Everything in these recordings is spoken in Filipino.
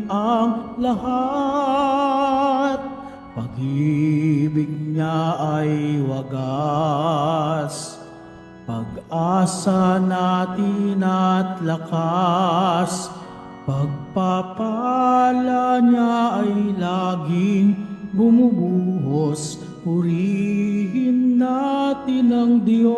ang lahat. Pag-ibig niya ay wagas, pag-asa natin at lakas. Pagpapala niya ay laging bumubuhos, purihin natin ang Diyos.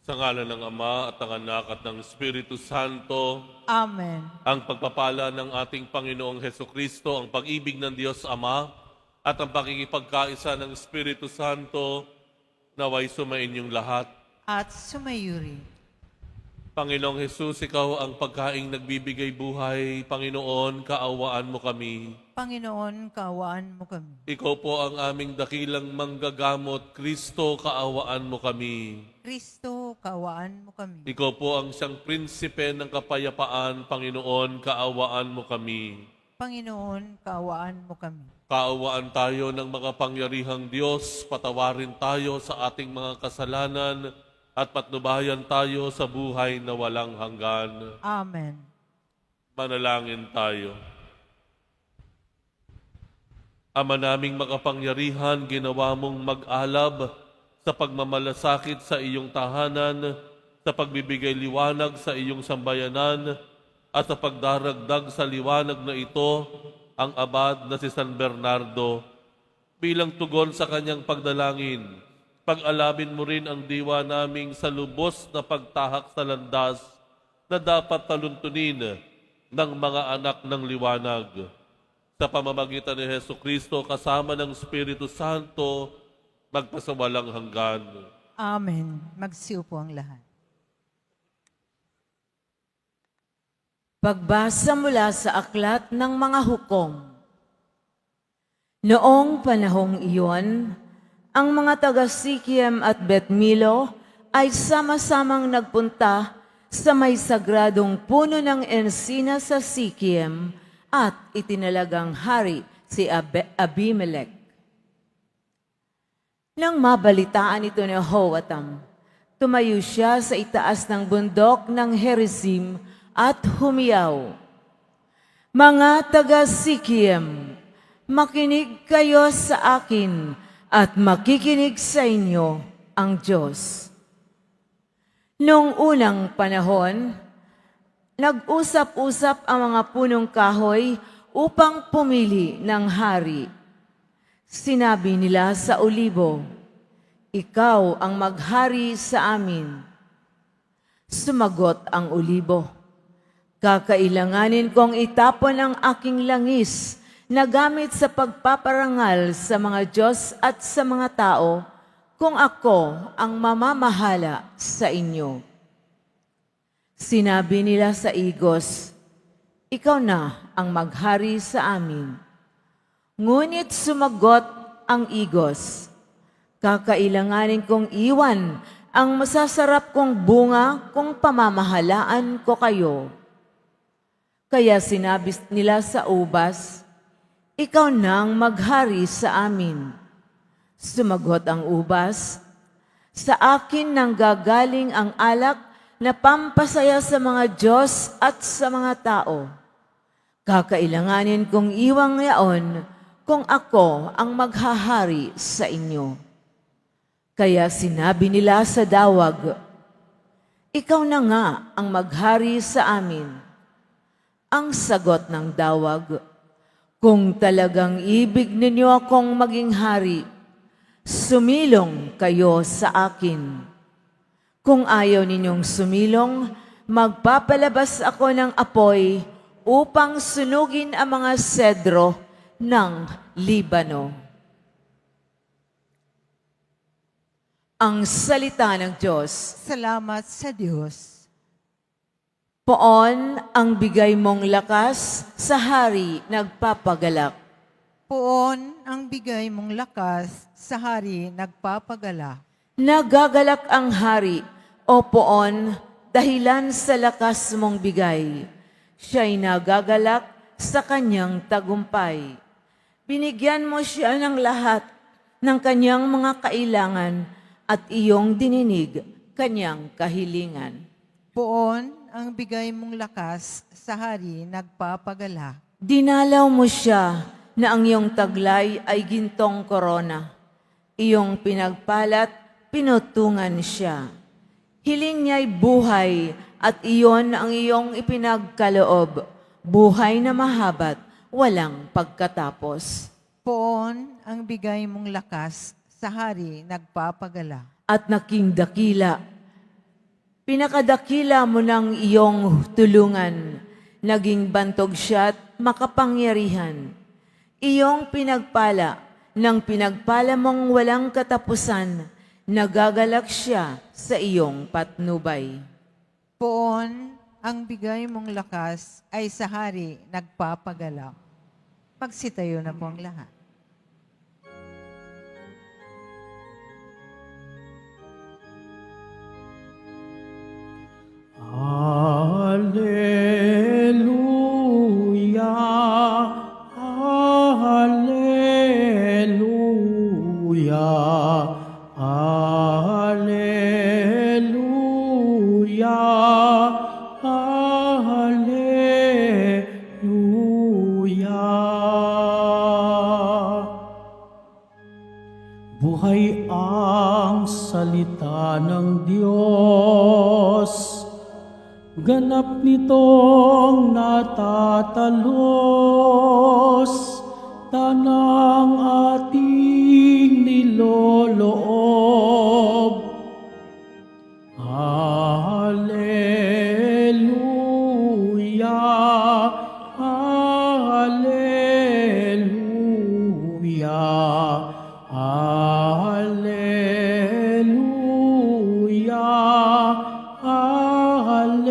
Sa ngalan ng Ama at ng Anak at ng Espiritu Santo, Amen. ang pagpapala ng ating Panginoong Hesukristo, ang pag-ibig ng Diyos Ama, at ang pakikipagkaisa ng Espiritu Santo, naway sumainyong lahat. At sumayuri. Panginoong Jesus, Ikaw ang pagkaing nagbibigay buhay. Panginoon, kaawaan mo kami. Panginoon, kaawaan mo kami. Ikaw po ang aming dakilang manggagamot. Kristo, kaawaan mo kami. Kristo, kaawaan mo kami. Ikaw po ang siyang prinsipe ng kapayapaan. Panginoon, kaawaan mo kami. Panginoon, kaawaan mo kami. Kaawaan tayo ng makapangyarihang Diyos, patawarin tayo sa ating mga kasalanan at patnubayan tayo sa buhay na walang hanggan. Amen. Manalangin tayo. Ama naming makapangyarihan, ginawa mong mag-alab sa pagmamalasakit sa iyong tahanan, sa pagbibigay liwanag sa iyong sambayanan, at sa pagdaragdag sa liwanag na ito, ang abad na si San Bernardo. Bilang tugon sa kanyang pagdalangin, pag-alabin mo rin ang diwa naming sa lubos na pagtahak sa landas na dapat taluntunin ng mga anak ng liwanag. Sa pamamagitan ni Hesukristo kasama ng Espiritu Santo, magpasawalang hanggan. Amen. Magsiupo ang lahat. Pagbasa mula sa Aklat ng Mga Hukom. Noong panahong iyon, ang mga taga-Sikiem at Bet-Milo ay sama-samang nagpunta sa may sagradong puno ng ensina sa Sikiem at itinalagang hari si Abimelech. Nang mabalitaan ito ni Hoatam, tumayo siya sa itaas ng bundok ng Gerizim at humiyaw, "Mga taga-Sikiem, makinig kayo sa akin at makikinig sa inyo ang Diyos." Noong unang panahon, nag-usap-usap ang mga punong kahoy upang pumili ng hari. Sinabi nila sa olibo, "Ikaw ang maghari sa amin." Sumagot ang olibo, "Kakailanganin kong itapon ang aking langis na gamit sa pagpaparangal sa mga Diyos at sa mga tao kung ako ang mamamahala sa inyo." Sinabi nila sa igos, "Ikaw na ang maghari sa amin." Ngunit sumagot ang igos, "Kakailanganin kong iwan ang masasarap kong bunga kung pamamahalaan ko kayo." Kaya sinabi nila sa ubas, "Ikaw nang maghari sa amin." Sumagot ang ubas, "Sa akin nang gagaling ang alak na pampasaya sa mga Diyos at sa mga tao. Kakailanganin kong iwang yaon kung ako ang maghahari sa inyo." Kaya sinabi nila sa dawag, "Ikaw na nga ang maghari sa amin." Ang sagot ng dawag, "Kung talagang ibig ninyo akong maging hari, sumilong kayo sa akin. Kung ayaw ninyong sumilong, magpapalabas ako ng apoy upang sunugin ang mga sedro ng Libano." Ang salita ng Diyos. Salamat sa Diyos. Poon ang bigay mong lakas sa hari nagpapagalak. Poon ang bigay mong lakas sa hari nagpapagala. Nagagalak ang hari, o poon, dahilan sa lakas mong bigay. Siya'y nagagalak sa kanyang tagumpay. Binigyan mo siya ng lahat ng kanyang mga kailangan at iyong dininig kanyang kahilingan. Poon ang bigay mong lakas sa hari nagpapagala. Dinalaw mo siya na ang iyong taglay ay gintong korona. Iyong pinagpalat, pinutungan siya. Hiling niya'y buhay at iyon ang iyong ipinagkaloob. Buhay na mahabat, walang pagkatapos. Poon ang bigay mong lakas sa hari nagpapagala. At naking dakila, pinakadakila mo ng iyong tulungan. Naging bantog siya at makapangyarihan. Iyong pinagpala, nang pinagpala mong walang katapusan, nagagalak siya sa iyong patnubay. Poon ang bigay mong lakas ay sa hari nagpapagala. Magsitayo na po ang lahat. Alleluia, Alleluia, Alleluia, Alleluia. Buhay ang salita ng Diyos, ganap nitong natatalos, tanang ating niloloob. Alleluia, Alleluia, Alleluia, Alleluia.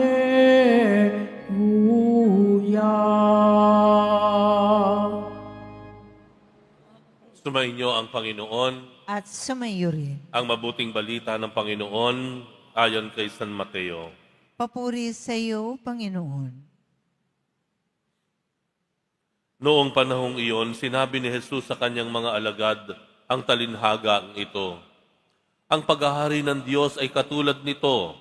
Sumainyo ang Panginoon, At sumayo rin. ang mabuting balita ng Panginoon ayon kay San Mateo. Papuri sa iyo, Panginoon. Noong panahong iyon, sinabi ni Jesus sa kanyang mga alagad ang talinhagang ito. Ang paghahari ng Diyos ay katulad nito.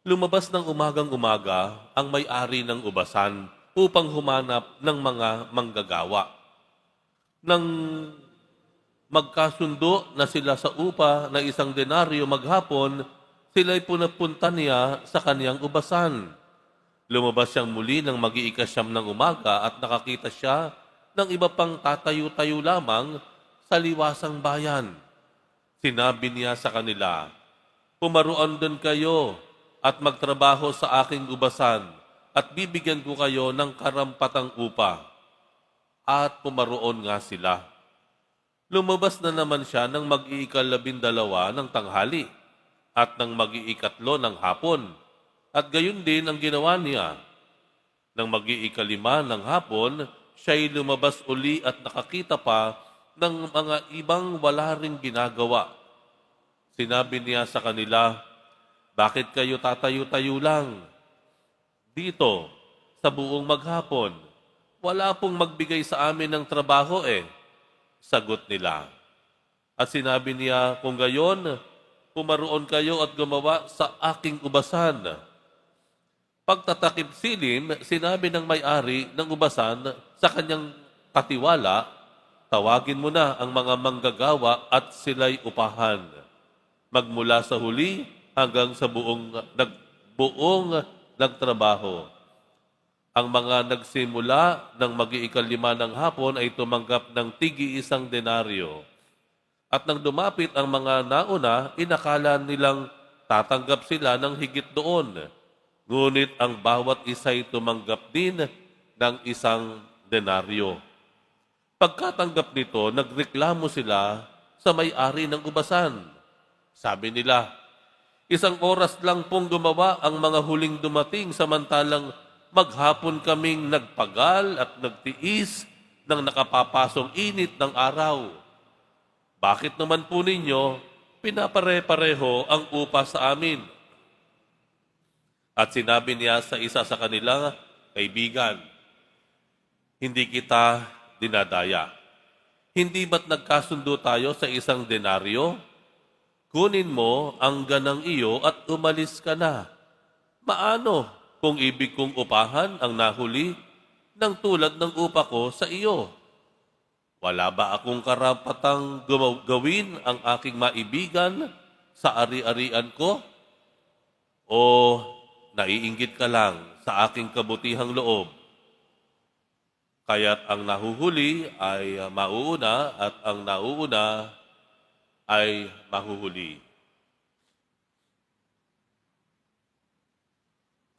Lumabas ng umagang-umaga ang may-ari ng ubasan upang humanap ng mga manggagawa. Nang magkasundo na sila sa upa na 1 denaryo maghapon, sila'y punapunta niya sa kaniyang ubasan. Lumabas siyang muli ng mag-iikasyam ng umaga at nakakita siya ng iba pang tatayo-tayo lamang sa liwasang bayan. Sinabi niya sa kanila, "Pumaroon doon kayo at magtrabaho sa aking ubasan at bibigyan ko kayo ng karampatang upa." At pumaroon nga sila. Lumabas na naman siya ng mag-iikalabindalawa ng tanghali at ng mag-iikatlo ng hapon. At gayon din ang ginawa niya. Nang mag-iikalima ng hapon, siya'y lumabas uli at nakakita pa ng mga ibang wala ring ginagawa. Sinabi niya sa kanila, "Bakit kayo tatayo-tayo lang? Dito, sa buong maghapon, wala pong magbigay sa amin ng trabaho eh." Sagot nila. At sinabi niya, "Kung gayon, pumaroon kayo at gumawa sa aking ubasan." Pagtatakip silim, sinabi ng may-ari ng ubasan sa kanyang katiwala, "Tawagin mo na ang mga manggagawa at sila'y upahan. Magmula sa huli hanggang sa buong nagtrabaho." Ang mga nagsimula ng mag-iikalima ng hapon ay tumanggap ng tig-1 denaryo. At nang dumapit ang mga nauna, inakala nilang tatanggap sila ng higit doon. Ngunit ang bawat isa'y tumanggap din ng 1 denaryo. Pagkatanggap nito, nagreklamo sila sa may-ari ng ubasan. Sabi nila, "1 oras lang pong gumawa ang mga huling dumating samantalang maghapon kaming nagpagal at nagtiis ng nakapapasong init ng araw. Bakit naman po ninyo pinapare-pareho ang upa sa amin?" At sinabi niya sa isa sa kanila, "Kaibigan, hindi kita dinadaya. Hindi ba't nagkasundo tayo sa 1 denaryo? Kunin mo ang ganang iyo at umalis ka na. Maano kung ibig kong upahan ang nahuli ng tulad ng upa ko sa iyo? Wala ba akong karapatang gawin ang aking maibigan sa ari-arian ko? O naiinggit ka lang sa aking kabutihang loob? Kaya't ang nahuhuli ay mauuna at ang nauuna ay mahuhuli.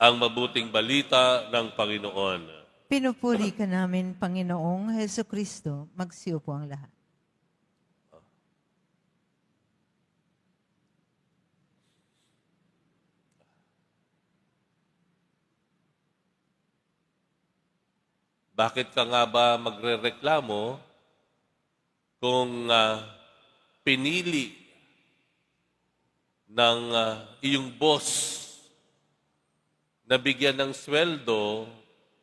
Ang mabuting balita ng Panginoon. Pinupuri ka namin, Panginoong Heso Kristo. Magsiyo po ang lahat. Bakit ka nga ba magrereklamo kung pinili ng iyong boss na bigyan ng sweldo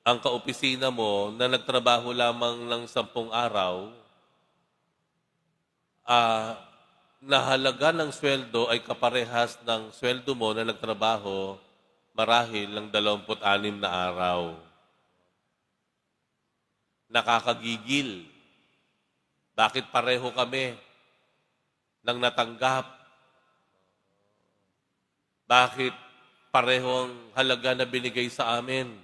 ang kaopisina mo na nagtrabaho lamang ng 10 araw, na halaga ng sweldo ay kaparehas ng sweldo mo na nagtrabaho marahil ng 26 na araw. Nakakagigil. Bakit pareho kami ng natanggap? Bakit pareho ang halaga na binigay sa amin?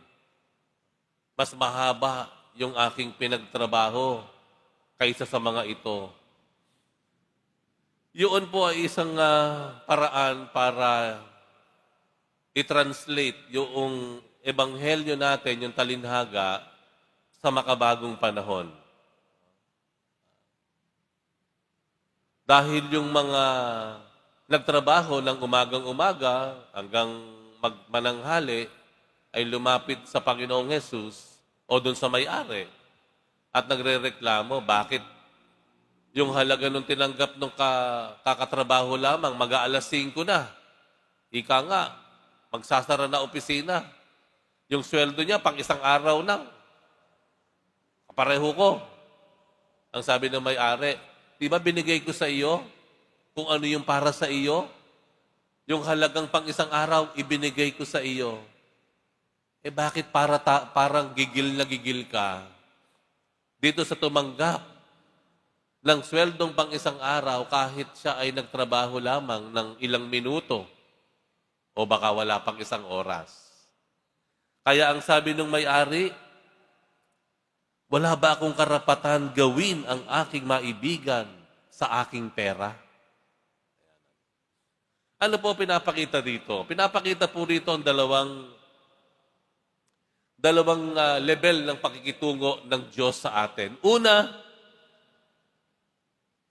Mas mahaba yung aking pinagtrabaho kaysa sa mga ito. Yun po ay isang paraan para i-translate yung ebanghelyo natin, yung talinhaga, sa makabagong panahon. Dahil yung mga nagtrabaho ng umagang-umaga hanggang magmananghali ay lumapit sa Panginoong Hesus o doon sa may-ari at nagrereklamo, bakit yung halaga nung tinanggap nung kakatrabaho lamang, mag-aalas 5 na. Ika nga, magsasara na opisina. Yung sweldo niya, pang isang araw na. Pareho ko. Ang sabi ng may-ari, di ba binigay ko sa iyo kung ano yung para sa iyo? Yung halagang pang isang araw, ibinigay ko sa iyo. Bakit parang gigil na gigil ka? Dito sa tumanggap ng sweldong pang isang araw kahit siya ay nagtrabaho lamang ng ilang minuto o baka wala pang isang oras. Kaya ang sabi ng may-ari, wala ba akong karapatan gawin ang aking maibigan sa aking pera? Ano po pinapakita dito? Pinapakita po rito ang dalawang level ng pakikitungo ng Diyos sa atin. Una,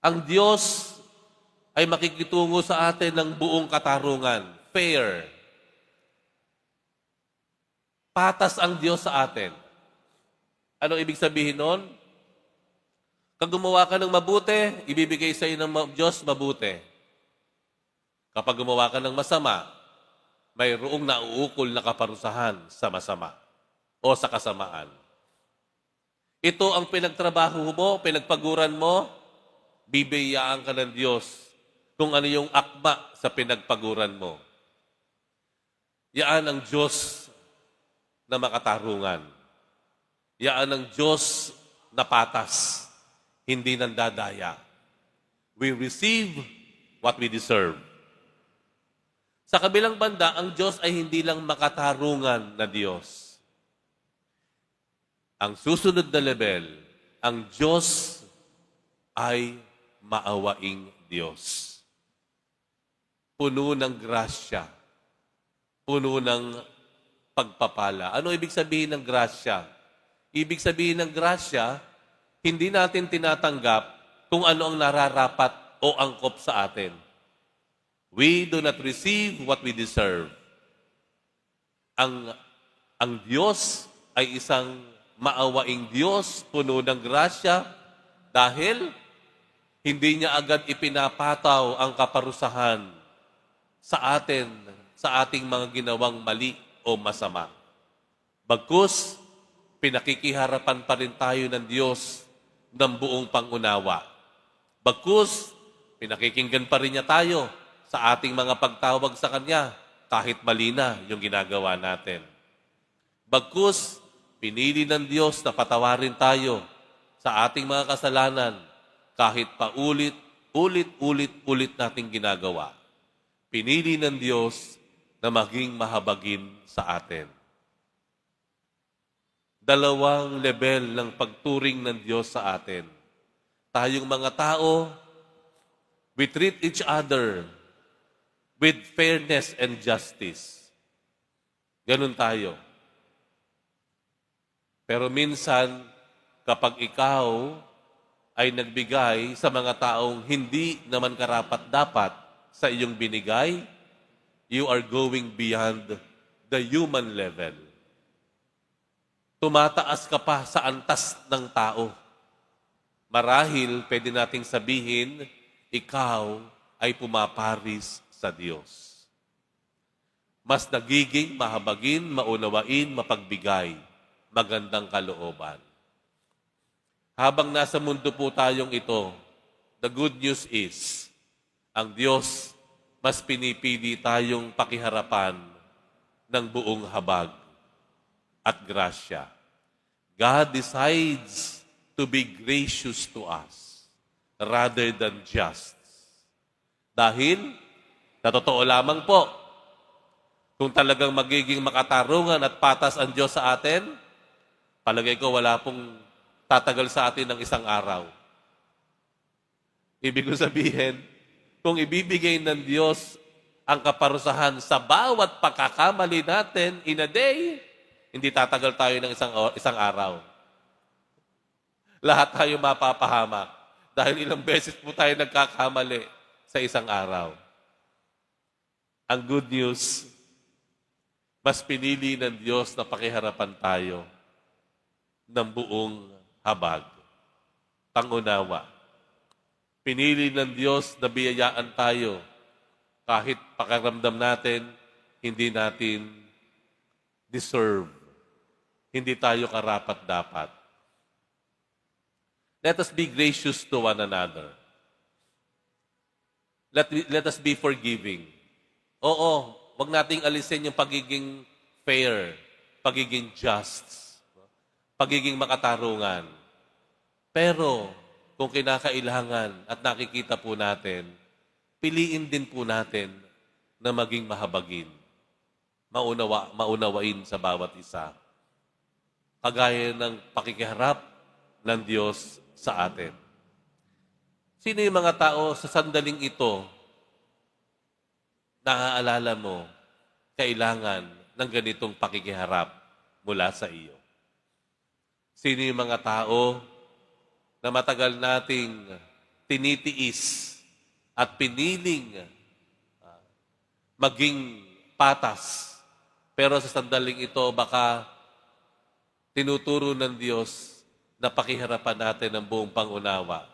ang Diyos ay makikitungo sa atin ng buong katarungan. Fair. Patas ang Diyos sa atin. Ano ibig sabihin nun? Kung gumawa ka ng mabuti, ibibigay sa iyo ng Diyos mabuti. Kapag gumawa ka ng masama, mayroong nauukol na kaparusahan sa masama o sa kasamaan. Ito ang pinagtrabaho mo, pinagpaguran mo, bibiyaan ka ng Diyos kung ano yung akma sa pinagpaguran mo. Yaan ang Diyos na makatarungan. Yaan ang Diyos na patas, hindi nandadaya. We receive what we deserve. Sa kabilang banda, ang Diyos ay hindi lang makatarungan na Diyos. Ang susunod na level, ang Diyos ay maawaing Diyos. Puno ng grasya. Puno ng pagpapala. Ano ibig sabihin ng grasya? Ibig sabihin ng grasya, hindi natin tinatanggap kung ano ang nararapat o angkop sa atin. We do not receive what we deserve. Ang Diyos ay isang maawaing Diyos, puno ng grasya, dahil hindi niya agad ipinapataw ang kaparusahan sa atin, sa ating mga ginawang mali o masama. Bagkus, pinakikiharapan pa rin tayo ng Diyos ng buong pangunawa. Bagkus, pinakikinggan pa rin niya tayo sa ating mga pagtawag sa Kanya kahit mali na yung ginagawa natin. Bagkus, pinili ng Diyos na patawarin tayo sa ating mga kasalanan kahit ulit nating ginagawa. Pinili ng Diyos na maging mahabagin sa atin. Dalawang level ng pagturing ng Diyos sa atin. Tayong mga tao, we treat each other with fairness and justice. Ganun tayo. Pero minsan, kapag ikaw ay nagbigay sa mga taong hindi naman karapat-dapat sa iyong binigay, you are going beyond the human level. Tumataas ka pa sa antas ng tao. Marahil, pwede nating sabihin, ikaw ay pumaparis sa Diyos. Mas nagiging mahabagin, maunawain, mapagbigay, magandang kalooban. Habang nasa mundo po tayong ito, the good news is, ang Diyos mas pinipili tayong pakiharapan ng buong habag at grasya. God decides to be gracious to us rather than just. Dahil, sa totoo lamang po, kung talagang magiging makatarungan at patas ang Diyos sa atin, palagay ko wala pong tatagal sa atin ng isang araw. Ibig sabihin, kung ibibigay ng Diyos ang kaparusahan sa bawat pagkakamali natin in a day, hindi tatagal tayo ng isang araw. Lahat tayo mapapahamak dahil ilang beses po tayo nagkakamali sa isang araw. Ang good news, mas pinili ng Diyos na pakiharapan tayo ng buong habag, pangunawa. Pinili ng Diyos na biyayaan tayo kahit pakaramdam natin, hindi natin deserve. Hindi tayo karapat-dapat. Let us be gracious to one another. Let us be forgiving. Oo, wag nating alisin yung pagiging fair, pagiging just, pagiging makatarungan. Pero, kung kinakailangan at nakikita po natin, piliin din po natin na maging mahabagin, maunawain sa bawat isa. Kagaya ng pakikiharap ng Diyos sa atin. Sino yung mga tao sa sandaling ito, naaalala mo, kailangan ng ganitong pakikiharap mula sa iyo? Sino yung mga tao na matagal nating tinitiis at piniling maging patas, pero sa sandaling ito baka tinuturo ng Diyos na pakiharapan natin ng buong pangunawa.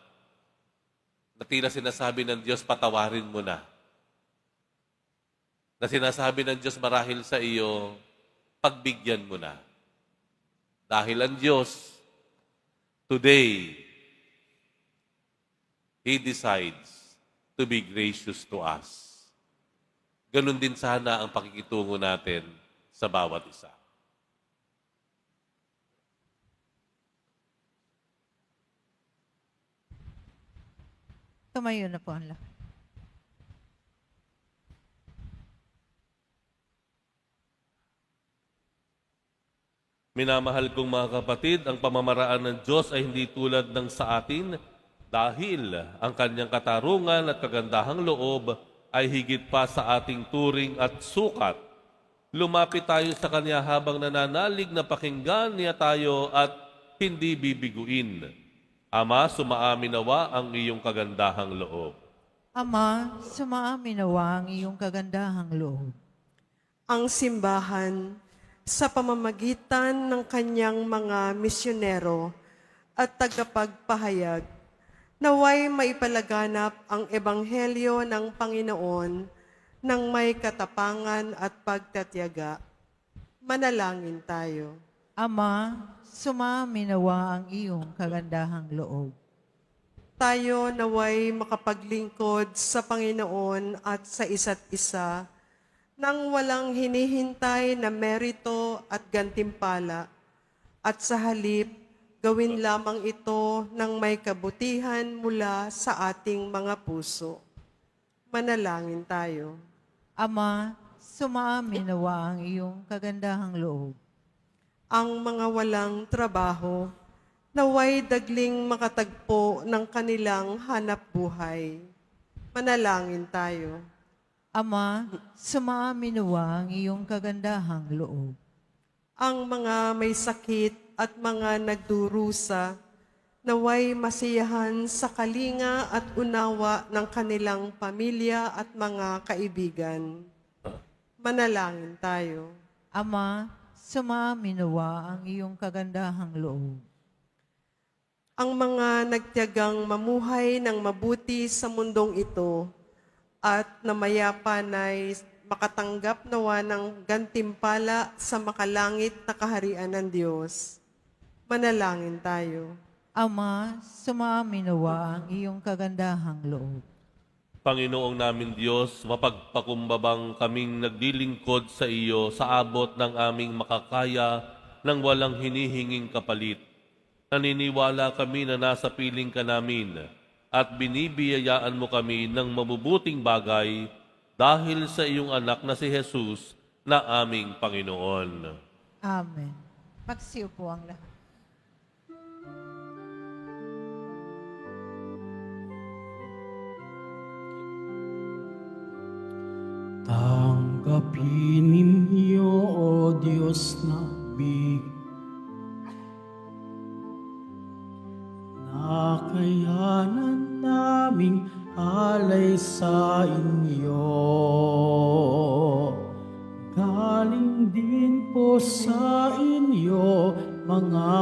Na tila sinasabi ng Diyos, patawarin mo na. Na sinasabi ng Diyos marahil sa iyo, pagbigyan mo na. Dahil ang Diyos, today, He decides to be gracious to us. Ganun din sana ang pakikitungo natin sa bawat isa. Tumayo na po ang lahat. Minamahal kong mga kapatid, ang pamamaraan ng Diyos ay hindi tulad ng sa atin dahil ang kanyang katarungan at kagandahang loob ay higit pa sa ating turing at sukat. Lumapit tayo sa Kanya habang nananalig na pakinggan niya tayo at hindi bibiguin. Ama, sumaamin nawa ang iyong kagandahang loob. Ama, sumaamin nawa ang iyong kagandahang loob. Ang simbahan sa pamamagitan ng kanyang mga misyonero at tagapagpahayag, naway maipalaganap ang ebanghelyo ng Panginoon ng may katapangan at pagtatiyaga. Manalangin tayo. Ama, sumaamin nawa ang iyong kagandahang loob. Tayo naway makapaglingkod sa Panginoon at sa isa't isa nang walang hinihintay na merito at gantimpala, at sa halip, gawin lamang ito ng may kabutihan mula sa ating mga puso. Manalangin tayo. Ama, sumaamin nawa ang iyong kagandahang loob. Ang mga walang trabaho, naway dagling makatagpo ng kanilang hanap buhay. Manalangin tayo. Ama, sumaamin nawa ang iyong kagandahang loob. Ang mga may sakit at mga nagdurusa, naway masiyahan sa kalinga at unawa ng kanilang pamilya at mga kaibigan. Manalangin tayo. Ama, sumaamin nawa ang iyong kagandahang loob. Ang mga nagtiyagang mamuhay ng mabuti sa mundong ito at namayapanay makatanggap nawa ng gantimpala sa makalangit na kaharian ng Diyos. Manalangin tayo. Ama, sumaamin nawa ang iyong kagandahang loob. Panginoong namin Diyos, mapagpakumbabang kaming naglilingkod sa iyo sa abot ng aming makakaya nang walang hinihinging kapalit. Naniniwala kami na nasa piling ka namin at binibiyayaan mo kami ng mabubuting bagay dahil sa iyong anak na si Jesus na aming Panginoon. Amen. Magsiupo ang lahat. Tanggapin ninyo, O Diyos na nakayanan naming alay sa inyo. Galing din po sa inyo mga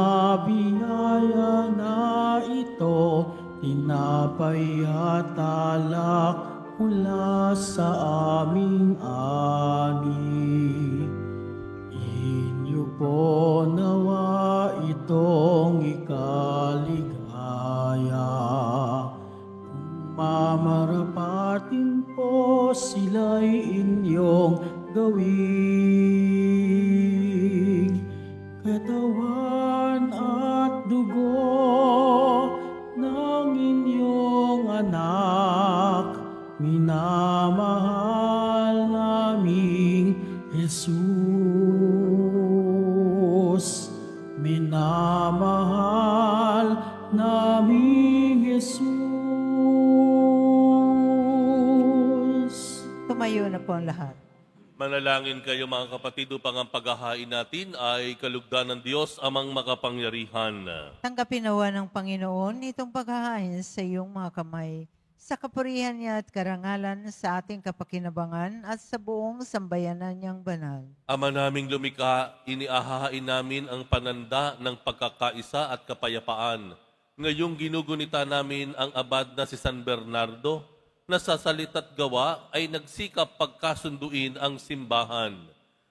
biyaya na ito, tinapay at alak mula sa aming ani. Inyo po nawa itong ikaligaya. Kung mamarapatin po sila'y inyong gawing katawan at dugo ng inyong anak, minamahal naming Jesus. Minamahal naming Jesus. Tumayo na po ang lahat. Manalangin kayo mga kapatid upang ang paghahain natin ay kalugdan ng Diyos amang makapangyarihan. Tanggapin nawa ng Panginoon itong paghahain sa iyong mga kamay, sa kapurihan niya at karangalan sa ating kapakinabangan at sa buong sambayanan niyang banal. Ama naming lumikha, iniahahain namin ang pananda ng pagkakaisa at kapayapaan. Ngayong ginugunita namin ang abad na si San Bernardo, na sa salita't gawa ay nagsikap pagkasunduin ang simbahan.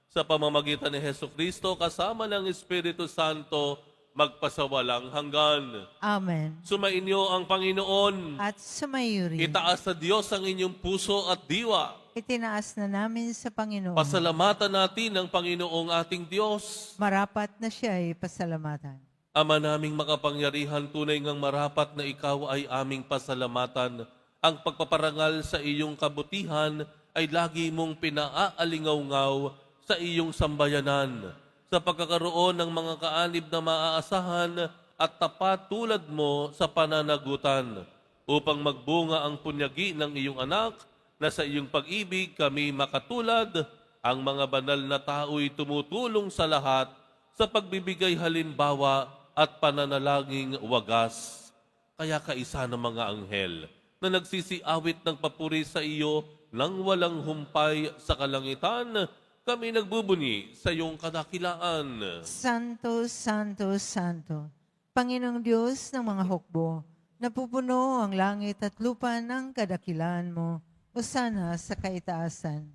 Sa pamamagitan ni Hesukristo kasama ng Espiritu Santo, magpasawalang hanggan. Amen. Sumainyo ang Panginoon. At sumayo rin. Itaas sa Diyos ang inyong puso at diwa. Itinaas na namin sa Panginoon. Pasalamatan natin ang Panginoong ating Diyos. Marapat na siya ay pasalamatan. Ama naming makapangyarihan, tunay ngang marapat na ikaw ay aming pasalamatan. Ang pagpaparangal sa iyong kabutihan ay lagi mong pinaalingaw-ngaw sa iyong sambayanan. Sa pagkakaroon ng mga kaanib na maaasahan at tapat tulad mo sa pananagutan, upang magbunga ang punyagi ng iyong anak, na sa iyong pag-ibig kami makatulad, ang mga banal na tao'y tumutulong sa lahat sa pagbibigay halimbawa at pananalangin wagas. Kaya kaisa ng mga anghel na nagsisiawit ng papuri sa iyo nang walang humpay sa kalangitan, kami nagbubuni sa iyong kadakilaan. Santo, Santo, Santo, Panginoong Diyos ng mga hukbo, napupuno ang langit at lupa ng kadakilaan mo, Hosana sa kaitaasan.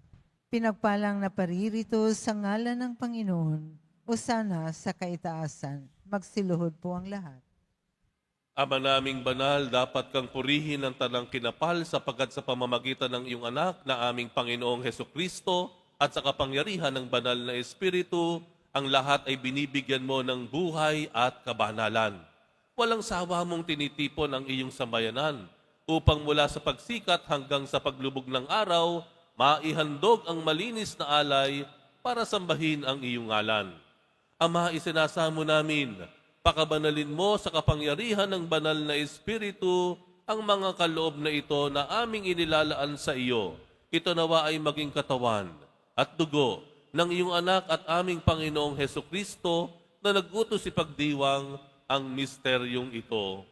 Pinagpalang na paririto sa ngalan ng Panginoon, Hosana sa kaitaasan. Magsiluhod po ang lahat. Ama naming banal, dapat kang purihin ng tanang kinapal sapagkat sa pamamagitan ng iyong anak na aming Panginoong Hesukristo, at sa kapangyarihan ng banal na Espiritu, ang lahat ay binibigyan mo ng buhay at kabanalan. Walang sawa mong tinitipon ang iyong sambayanan upang mula sa pagsikat hanggang sa paglubog ng araw, maihandog ang malinis na alay para sambahin ang iyong ngalan. Ama, isinasamo namin, pakabanalin mo sa kapangyarihan ng banal na Espiritu ang mga kaloob na ito na aming inilalaan sa iyo. Ito nawa ay maging katawan at dugo ng iyong anak at aming Panginoong Hesukristo na nag-utos ipagdiwang ang misteryong ito.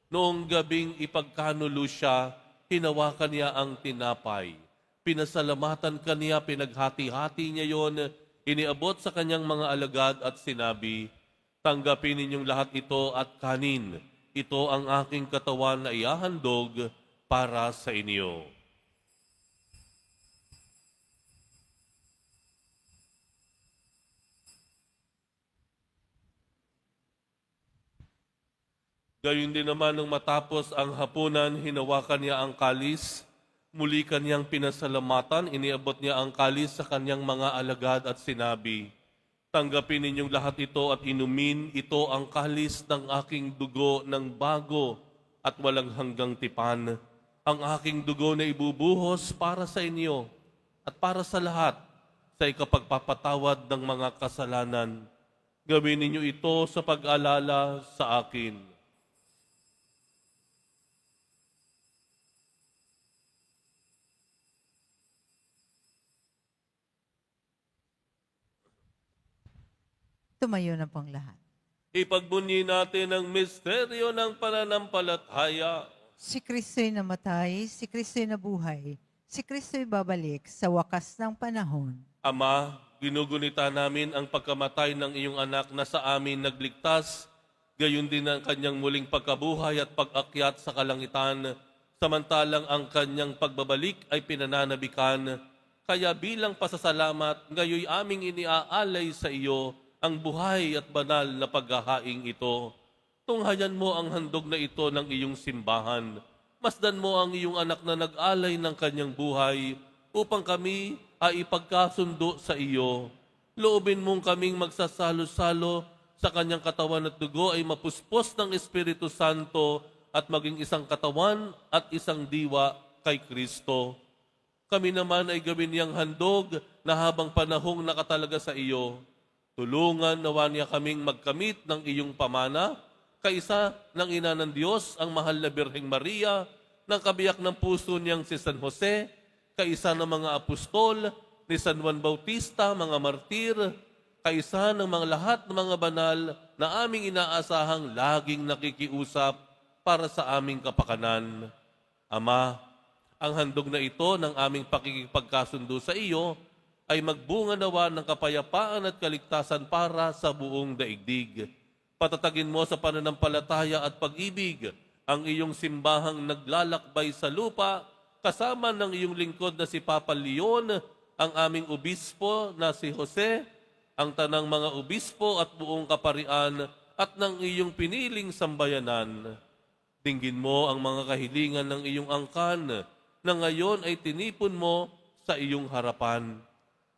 Noong gabing ipagkanulo siya, hinawakan niya ang tinapay. Pinasalamatan kaniya, pinaghati-hati niya yon, iniabot sa kanyang mga alagad at sinabi, "Tanggapin ninyong lahat ito at kanin. Ito ang aking katawan na ihahandog para sa inyo." Gayun din naman nung matapos ang hapunan, hinawakan niya ang kalis, muli kanyang pinasalamatan, iniabot niya ang kalis sa kanyang mga alagad at sinabi, "Tanggapin ninyong lahat ito at inumin, ito ang kalis ng aking dugo ng bago at walang hanggang tipan, ang aking dugo na ibubuhos para sa inyo at para sa lahat sa ikapagpapatawad ng mga kasalanan. Gawin ninyo ito sa pag-alala sa akin." Tumayo na pong lahat. Ipagbunyi natin ang misteryo ng pananampalataya. Si Kristo'y namatay, si Kristo'y nabuhay, si Kristo'y babalik sa wakas ng panahon. Ama, ginugunita namin ang pagkamatay ng iyong anak na sa amin nagligtas, gayon din ang kanyang muling pagkabuhay at pag-akyat sa kalangitan, samantalang ang kanyang pagbabalik ay pinananabikan. Kaya bilang pasasalamat, ngayoy aming iniaalay sa iyo ang buhay at banal na paghahaing ito. Tunghayan mo ang handog na ito ng iyong simbahan. Masdan mo ang iyong anak na nag-alay ng kanyang buhay upang kami ay ipagkasundo sa iyo. Loobin mong kaming magsasalo-salo sa kanyang katawan at dugo ay mapuspos ng Espiritu Santo at maging isang katawan at isang diwa kay Kristo. Kami naman ay gawin niyang handog na habang panahong nakatalaga sa iyo. Tulungan nawa niya kaming magkamit ng iyong pamana, kaisa ng Ina ng Diyos, ang mahal na Birheng Maria, ng kabiyak ng puso niyang si San Jose, kaisa ng mga apostol, ni San Juan Bautista, mga martir, kaisa ng mga lahat ng mga banal na aming inaasahang laging nakikiusap para sa aming kapakanan. Ama, ang handog na ito ng aming pakikipagkasundo sa iyo ay magbunga nawa ng kapayapaan at kaligtasan para sa buong daigdig. Patatagin mo sa pananampalataya at pag-ibig ang iyong simbahang naglalakbay sa lupa, kasama ng iyong lingkod na si Papa Leon, ang aming obispo na si Jose, ang tanang mga obispo at buong kaparian at ng iyong piniling sambayanan. Dinggin mo ang mga kahilingan ng iyong angkan na ngayon ay tinipon mo sa iyong harapan.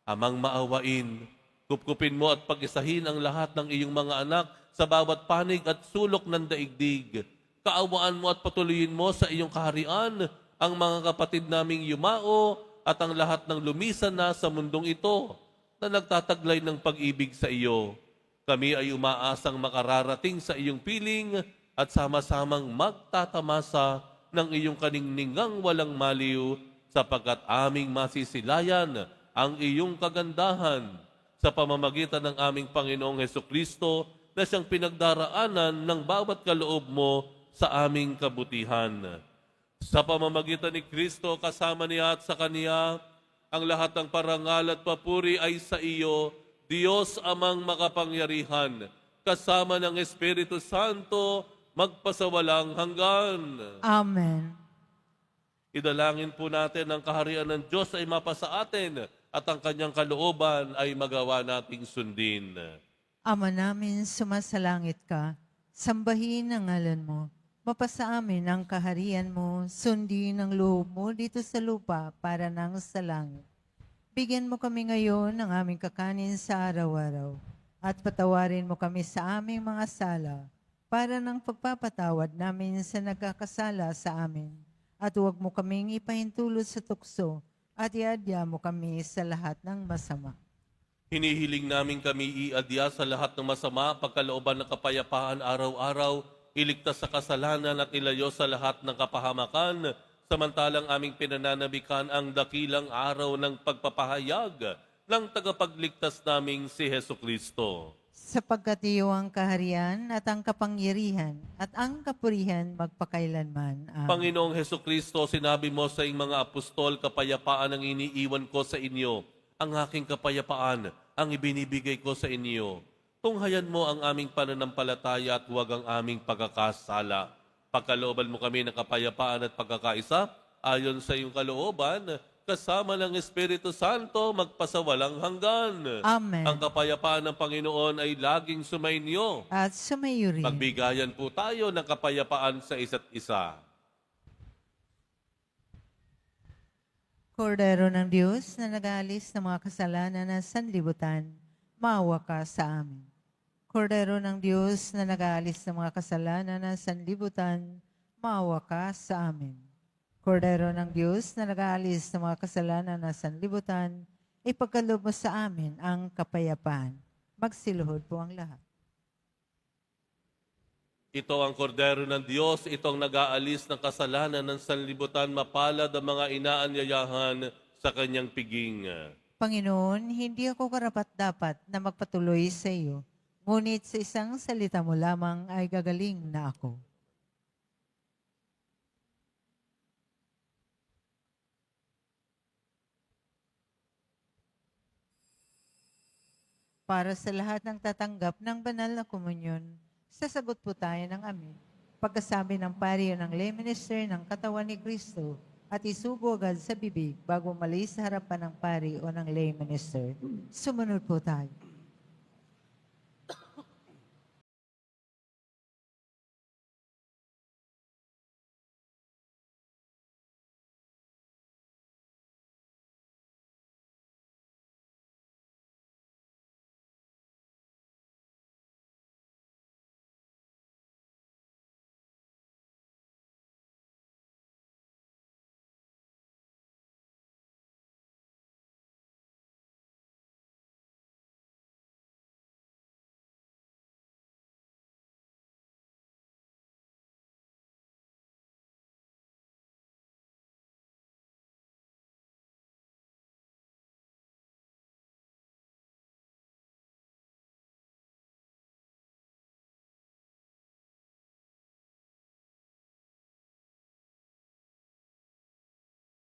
Amang maawain, kupkupin mo at pag-isahin ang lahat ng iyong mga anak sa bawat panig at sulok ng daigdig. Kaawaan mo at patuloyin mo sa iyong kaharian ang mga kapatid naming yumao at ang lahat ng lumisan na sa mundong ito na nagtataglay ng pag-ibig sa iyo. Kami ay umaasang makararating sa iyong piling at sama-samang magtatamasa ng iyong kaningningang walang maliw sapagkat aming masisilayan ang iyong kagandahan sa pamamagitan ng aming Panginoong Hesukristo na siyang pinagdaraanan ng bawat kaloob mo sa aming kabutihan. Sa pamamagitan ni Kristo, kasama niya at sa Kaniya, ang lahat ng parangal at papuri ay sa iyo, Diyos amang makapangyarihan, kasama ng Espiritu Santo, magpasawalang hanggan. Amen. Idalangin po natin ang kaharian ng Diyos ay mapasa atin at ang kanyang kalooban ay magawa nating sundin. Ama namin, sumasalangit ka, sambahin ang ngalan mo. Mapasa amin ang kaharian mo, sundin ang loob mo dito sa lupa para nang sa langit. Bigyan mo kami ngayon ng aming kakanin sa araw-araw at patawarin mo kami sa aming mga sala para ng pagpapatawad namin sa nagkakasala sa amin. At huwag mo kaming ipahintulot sa tukso at iadya mo kami sa lahat ng masama. Hinihiling namin kami iadya sa lahat ng masama, pagkalooban ng kapayapaan araw-araw, iligtas sa kasalanan at ilayo sa lahat ng kapahamakan, samantalang aming pinananabikan ang dakilang araw ng pagpapahayag ng tagapagligtas naming si Heso Kristo. Sapagkat iyo ang kaharian at ang kapangyarihan at ang kapurihan magpakailanman. Amen. Panginoong Heso Kristo, sinabi mo sa iyong mga apostol, kapayapaan ang iniiwan ko sa inyo. Ang aking kapayapaan ang ibinibigay ko sa inyo. Tunghayan mo ang aming pananampalataya at huwag ang aming pagkakasala. Pagkalooban mo kami ng kapayapaan at pagkakaisa, ayon sa iyong kalooban, kasama ng Espiritu Santo, magpasawalang hanggan. Amen. Ang kapayapaan ng Panginoon ay laging sumainyo. At sumayo rin. Magbigayan po tayo ng kapayapaan sa isa't isa. Kordero ng Diyos na nag-aalis ng mga kasalanan ng sanlibutan, maawa ka sa amin. Kordero ng Diyos na nag-aalis ng mga kasalanan ng sanlibutan, maawa ka sa amin. Kordero ng Diyos na nag-aalis ng mga kasalanan ng sanlibutan, ipagkaloob mo sa amin ang kapayapaan. Magsiluhod po ang lahat. Ito ang kordero ng Diyos, itong nag-aalis ng kasalanan ng sanlibutan, mapalad ang mga inaanyayahan sa kanyang piging. Panginoon, hindi ako karapat-dapat na magpatuloy sa iyo, ngunit sa isang salita mo lamang ay gagaling na ako. Para sa lahat ng tatanggap ng banal na komunyon, sasagot po tayo ng amin. Pagkasabi ng pari o ng lay minister ng katawan ni Kristo at isubo agad sa bibig bago malis sa harapan ng pari o ng lay minister. Sumunod po tayo.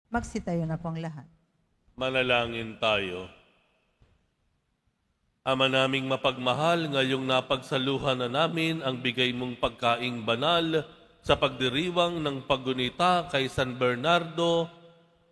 Magsitayo na po ang lahat. Manalangin tayo. Ama naming mapagmahal, ngayong napagsaluhan na namin ang bigay mong pagkaing banal sa pagdiriwang ng paggunita kay San Bernardo,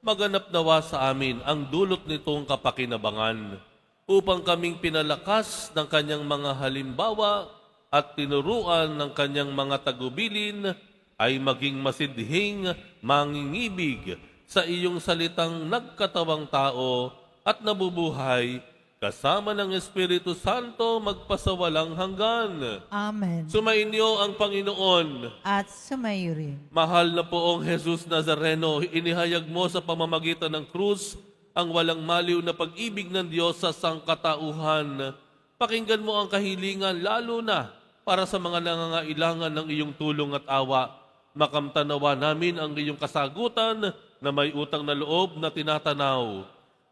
maganap nawa sa amin ang dulot nitong kapakinabangan upang kaming pinalakas ng kanyang mga halimbawa at tinuruan ng kanyang mga tagubilin ay maging masidhing mangingibig sa iyong salitang nagkatawang tao at nabubuhay kasama ng Espiritu Santo magpasawalang hanggan. Amen. Sumainyo ang Panginoon. At sumayo rin. Mahal na poong Jesus Nazareno, inihayag mo sa pamamagitan ng krus ang walang maliw na pag-ibig ng Diyos sa sangkatauhan. Pakinggan mo ang kahilingan lalo na para sa mga nangangailangan ng iyong tulong at awa. Makamtanawa namin ang iyong kasagutan na may utang na loob na tinatanaw.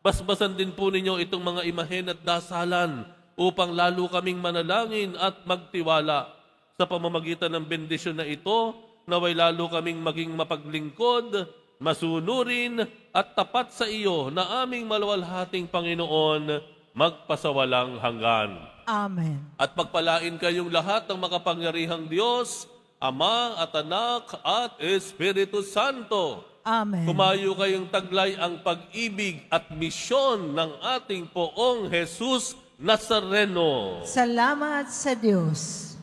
Basbasan din po ninyo itong mga imahen at dasalan upang lalo kaming manalangin at magtiwala. Sa pamamagitan ng bendisyon na ito, naway lalo kaming maging mapaglingkod, masunurin at tapat sa iyo na aming maluwalhating Panginoon, magpasawalang hanggan. Amen. At pagpalain kayong lahat ng makapangyarihang Diyos, Ama at Anak at Espiritu Santo. Amen. Kumayo kayong taglay ang pag-ibig at misyon ng ating poong Jesus Nazareno. Salamat sa Diyos.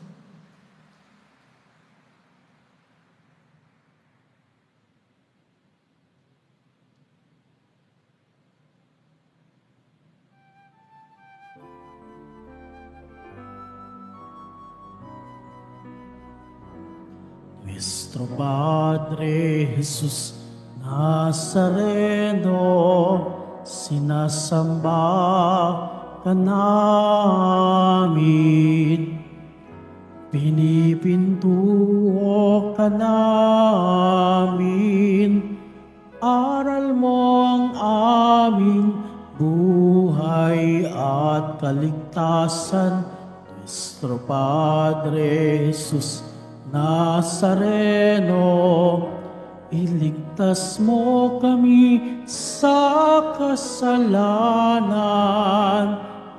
Nuestro Padre Jesus Nazareno, sinasamba ka namin. Pinipintuho ka namin, aral mo ang aming buhay at kaligtasan. Nuestro Padre Jesus Nazareno, iligtas mo kami sa kasalanan.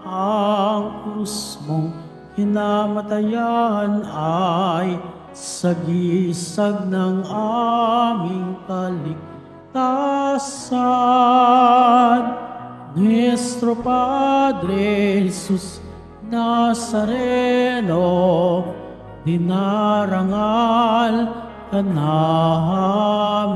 Ang krus mong hinamatayan ay sagisag ng aming kaligtasan. Nuestro Padre Jesus Nazareno, dinarangal ka namin.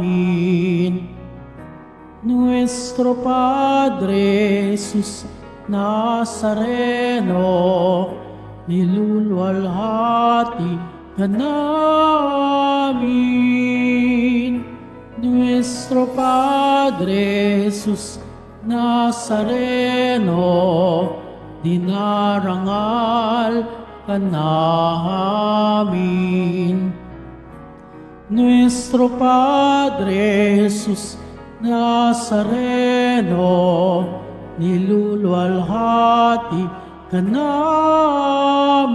Nuestro Padre Jesus Nazareno, niluluwalhati ka namin. Nuestro Padre Jesus Nazareno, dinarangal ka namin. Nuestro Padre Jesus Nazareno, niluluwalhati ka namin.